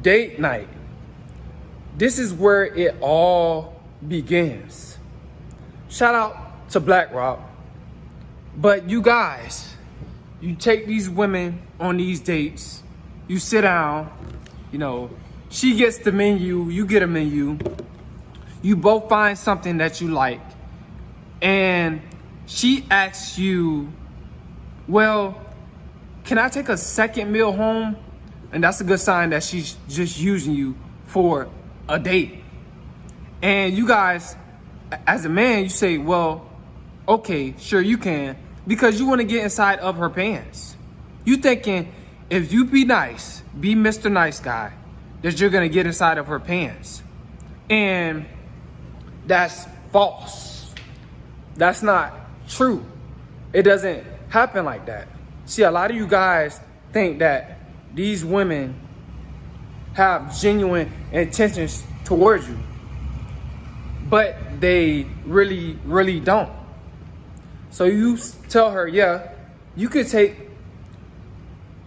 date night. This is where it all begins. Shout out to BlackRock. But you guys, you take these women on these dates, you sit down, she gets the menu, you get a menu, you both find something that you like, and she asks you, well, can I take a second meal home? And that's a good sign that she's just using you for a date. And you guys, as a man, you say, well, okay, sure you can, because you want to get inside of her pants. You thinking if you be nice, be Mr. Nice Guy, that you're gonna get inside of her pants. And that's false. That's not true. It doesn't happen like that. See, a lot of you guys think that these women have genuine intentions towards you, but they really, really don't. So you tell her, yeah, you could take,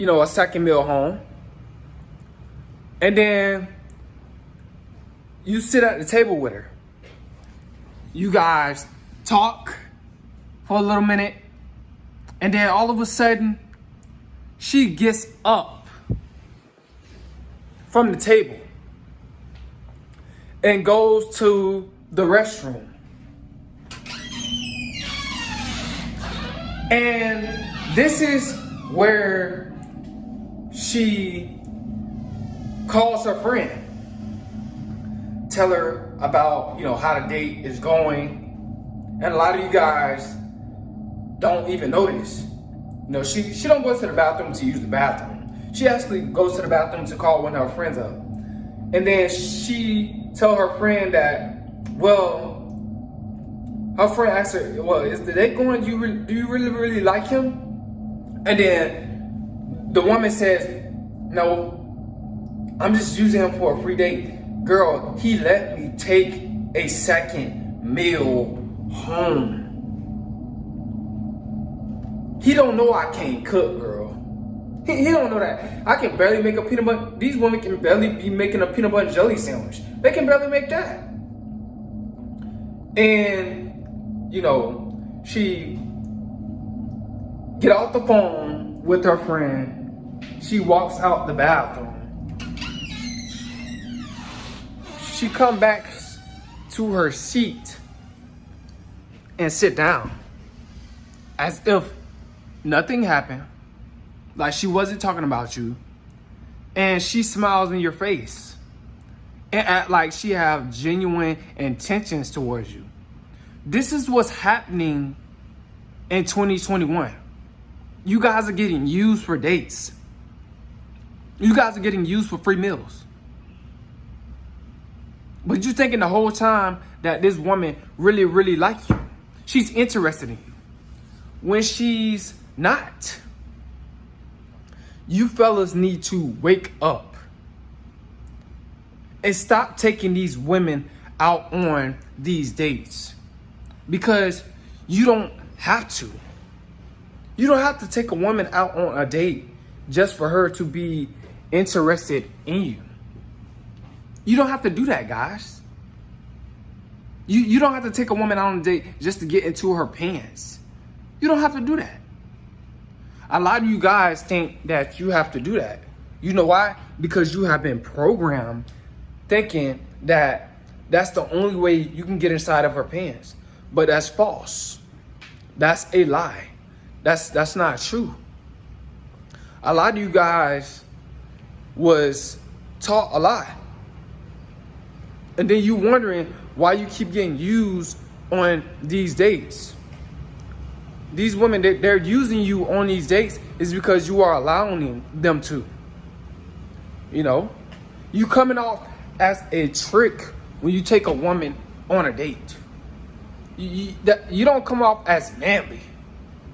a second meal home. And then you sit at the table with her. You guys talk for a little minute. And then all of a sudden, she gets up from the table and goes to the restroom. And this is where she calls her friend. Tell her about, how the date is going. And a lot of you guys don't even notice. She don't go to the bathroom to use the bathroom. She actually goes to the bathroom to call one of her friends up. And then she tell her friend that, her friend asks her, well, is the date going? Do you really, really like him? And then the woman says, no, I'm just using him for a free date. Girl, he let me take a second meal home. He don't know I can't cook, girl. He don't know that. I can barely make a peanut butter. These women can barely be making a peanut butter and jelly sandwich. They can barely make that. And, she get off the phone with her friend. She walks out the bathroom. She come back to her seat and sit down as if nothing happened, like she wasn't talking about you, and she smiles in your face and act like she have genuine intentions towards you. This is what's happening in 2021. You guys are getting used for dates. You guys are getting used for free meals. But you thinking the whole time that this woman really, really likes you. She's interested in you. When she's not. You fellas need to wake up and stop taking these women out on these dates, because you don't have to. You don't have to take a woman out on a date just for her to be interested in you. You don't have to do that, guys. You don't have to take a woman out on a date just to get into her pants. You don't have to do that. A lot of you guys think that you have to do that. You know why? Because you have been programmed thinking that that's the only way you can get inside of her pants. But that's false. That's a lie. That's not true. A lot of you guys was taught a lie. And then you wondering why you keep getting used on these dates. These women, they're using you on these dates is because you are allowing them to. You coming off as a trick when you take a woman on a date. You don't come off as manly.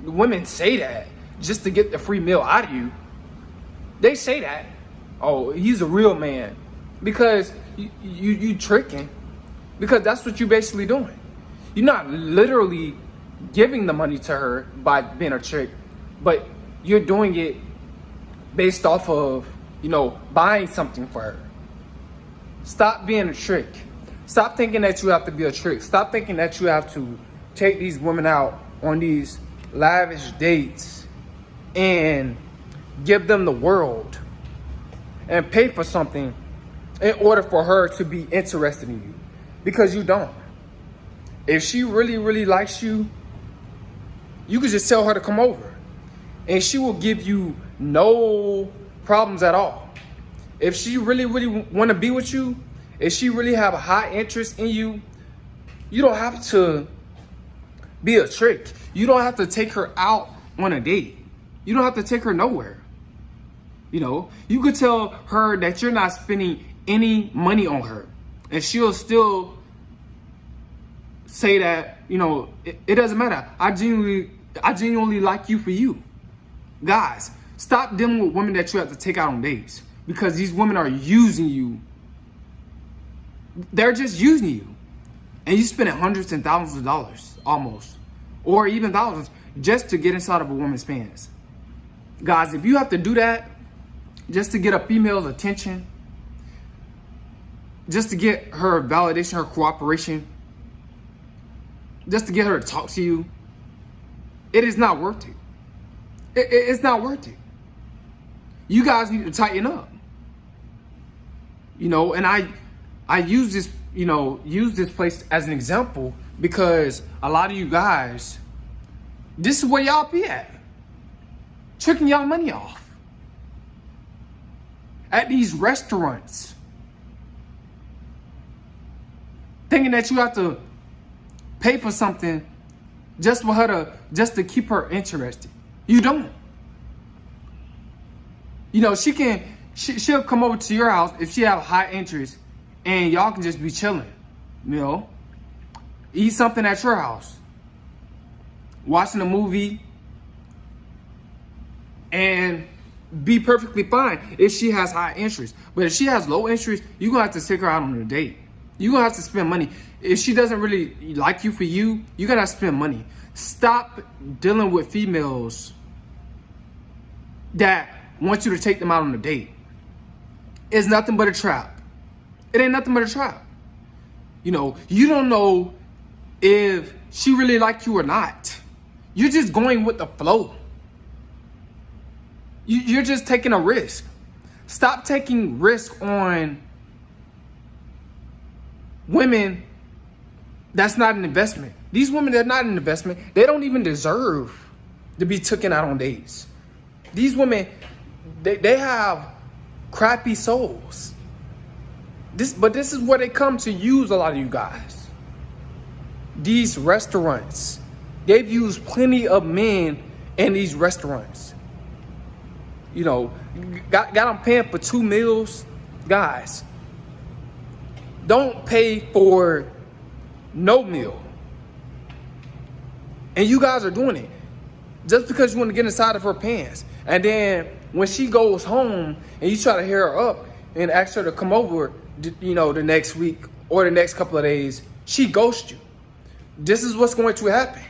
Women say that just to get the free meal out of you. They say that. Oh, he's a real man. Because you tricking. Because that's what you basically doing. You're not literally giving the money to her by being a trick, but you're doing it based off of buying something for her. Stop being a trick. Stop thinking that you have to be a trick. Stop thinking that you have to take these women out on these lavish dates and give them the world and pay for something in order for her to be interested in you, because you don't. If she really, really likes you, you could just tell her to come over and she will give you no problems at all. If she really, really want to be with you, if she really have a high interest in you, you don't have to be a trick. You don't have to take her out on a date. You don't have to take her nowhere. You could tell her that you're not spending any money on her, and she'll still say that, it doesn't matter. I genuinely like you for you. Guys, stop dealing with women that you have to take out on dates, because these women are using you. They're just using you. And you spending hundreds and thousands of dollars, almost, or even thousands, just to get inside of a woman's pants. Guys, if you have to do that just to get a female's attention, just to get her validation, her cooperation, just to get her to talk to you, it is not worth it. It's not worth it. You guys need to tighten up. And I use this, use this place as an example, because a lot of you guys, this is where y'all be at. Tricking y'all money off. At these restaurants. Thinking that you have to pay for something just for her to keep her interested. You don't. She'll come over to your house if she have high interest, and y'all can just be chilling, eat something at your house, watching a movie, and be perfectly fine if she has high interest. But if she has low interest, you're gonna have to take her out on a date. You're gonna have to spend money. If she doesn't really like you for you, you're gonna have to spend money. Stop dealing with females that want you to take them out on a date. It's nothing but a trap. It ain't nothing but a trap. You don't know if she really like you or not. You're just going with the flow. You're just taking a risk. Stop taking risk on women. That's not an investment. These women, they're not an investment. They don't even deserve to be taken out on dates. These women, they have crappy souls. But this is where they come to use a lot of you guys. These restaurants, they've used plenty of men in these restaurants. Got them paying for 2 meals. Guys, don't pay for no meal. And you guys are doing it just because you want to get inside of her pants. And then when she goes home and you try to hear her up and ask her to come over, the next week or the next couple of days, she ghosts you. This is what's going to happen.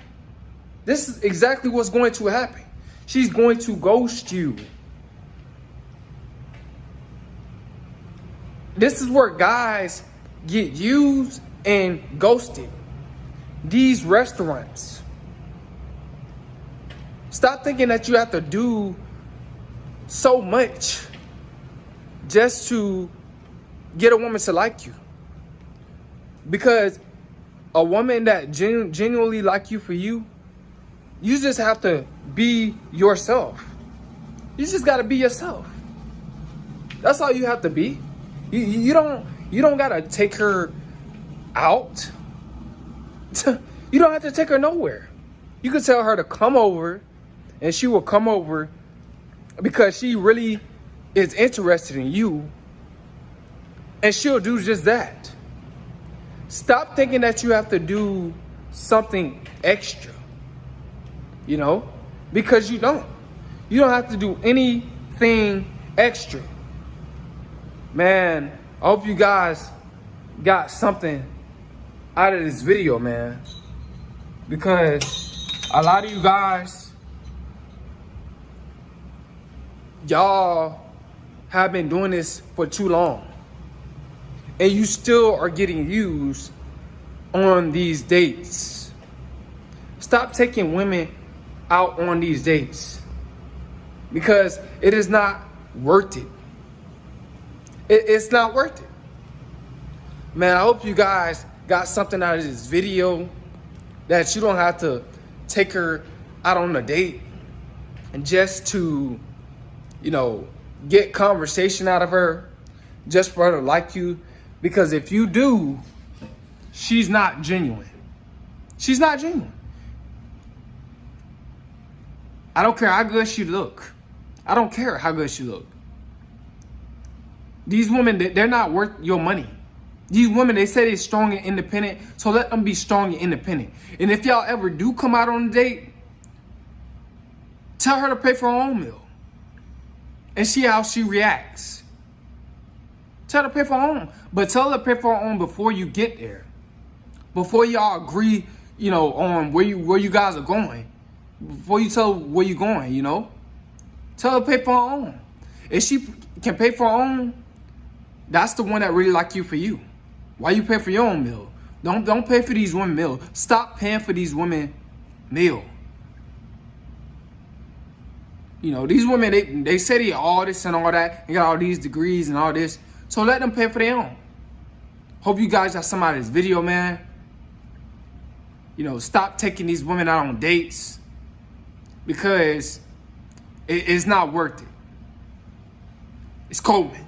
This is exactly what's going to happen. She's going to ghost you. This is where guys get used and ghosted. These restaurants. Stop thinking that you have to do so much just to get a woman to like you. Because a woman that genuinely like you for you, you just have to be yourself. You just got to be yourself. That's all you have to be. You don't gotta take her out. You don't have to take her nowhere. You can tell her to come over, and she will come over because she really is interested in you, and she'll do just that. Stop thinking that you have to do something extra, because you don't. You don't have to do anything extra. Man, I hope you guys got something out of this video, man. Because a lot of you guys, y'all have been doing this for too long. And you still are getting used on these dates. Stop taking women out on these dates, because it is not worth it. It's not worth it. Man, I hope you guys got something out of this video, that you don't have to take her out on a date and just to, get conversation out of her, just for her to like you. Because if you do, she's not genuine. She's not genuine. I don't care how good she look. I don't care how good she look. These women, they're not worth your money. These women, they say they're strong and independent, so let them be strong and independent. And if y'all ever do come out on a date, tell her to pay for her own meal and see how she reacts. Tell her to pay for her own, but tell her to pay for her own before you get there. Before y'all agree, on where you guys are going. Before you tell where you're going, Tell her to pay for her own. If she can pay for her own, that's the one that really like you for you. Why you pay for your own meal? Don't pay for these women meal. Stop paying for these women meal. These women, they say they all this and all that. They got all these degrees and all this. So let them pay for their own. Hope you guys got some out of this video, man. Stop taking these women out on dates, because it's not worth it. It's Coleman.